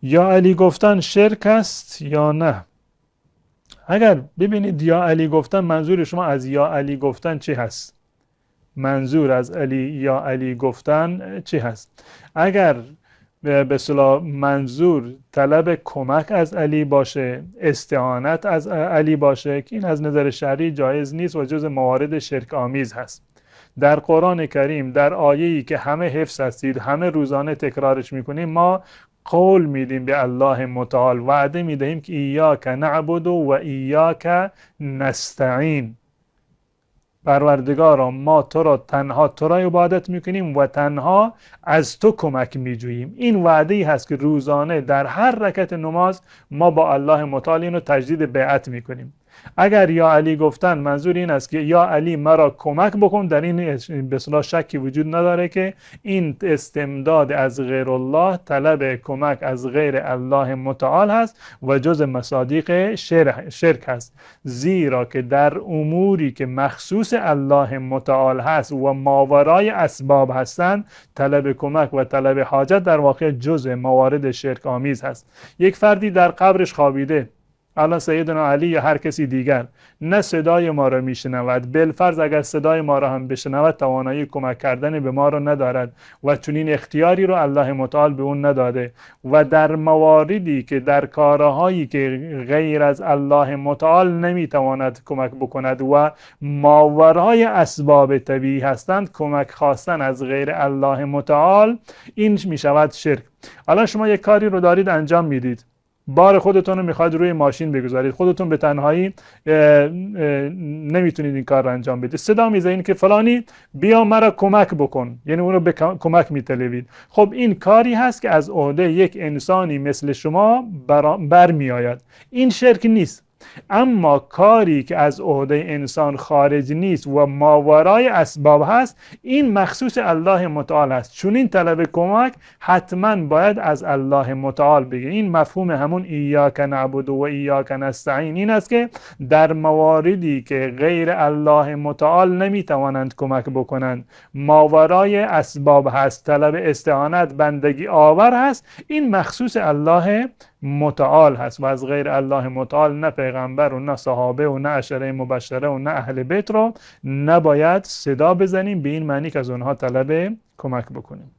یا علی گفتن شرک است یا نه؟ اگر ببینید یا علی گفتن، منظور شما از یا علی گفتن چی هست؟ منظور از علی یا علی گفتن چی هست؟ اگر به اصطلاح منظور طلب کمک از علی باشه، استعانت از علی باشه، که این از نظر شرعی جایز نیست و جز موارد شرک آمیز هست. در قرآن کریم در آیه‌ای که همه حفظ هستید، همه روزانه تکرارش میکنیم، ما قول میدیم به الله متعال، وعده میدهیم که ایاک نعبد و ایاک نستعین. پروردگارا ما تو را تنها تو را عبادت میکنیم و تنها از تو کمک میجوییم. این وعده ای هست که روزانه در هر رکعت نماز ما با الله متعال اینو تجدید بیعت میکنیم. اگر یا علی گفتن منظور این است که یا علی مرا کمک بکن، در این به اصطلاح شکی وجود نداره که این استمداد از غیر الله، طلب کمک از غیر الله متعال هست و جز مصادیق شرک هست. زیرا که در اموری که مخصوص الله متعال هست و ماورای اسباب هستند، طلب کمک و طلب حاجت در واقع جز موارد شرک آمیز هست. یک فردی در قبرش خوابیده، الان سیدنا علی یا هر کسی دیگر نه صدای ما را میشنود، بالفرض اگر صدای ما را هم بشنود توانایی کمک کردن به ما را ندارد و چنین اختیاری رو الله متعال به اون نداده. و در مواردی که در کارهایی که غیر از الله متعال نمیتواند کمک بکند و ماورای اسباب طبیعی هستند، کمک خواستن از غیر الله متعال این میشود شرک. الان شما یک کاری رو دارید انجام میدید، بار خودتون رو میخواید روی ماشین بگذارید، خودتون به تنهایی نمیتونید این کار رو انجام بدید، صدا میزنید که فلانی بیا مرا کمک بکن، یعنی اون رو به کمک میطلبید. خب این کاری هست که از عهده یک انسانی مثل شما برمیآید، این شرک نیست. اما کاری که از عهده انسان خارج نیست و ماورای اسباب هست، این مخصوص الله متعال است. چون این طلب کمک حتما باید از الله متعال بگه. این مفهوم همون ایاک نعبد و ایاک نستعین این است که در مواردی که غیر الله متعال نمیتوانند کمک بکنند، ماورای اسباب هست، طلب استعانت، بندگی آور هست، این مخصوص الله متعال هست و از غیر الله متعال نه پیغمبر و نه صحابه و نه عشره مبشره و نه اهل بیت رو نباید صدا بزنیم به این معنی که از اونها طلب کمک بکنیم.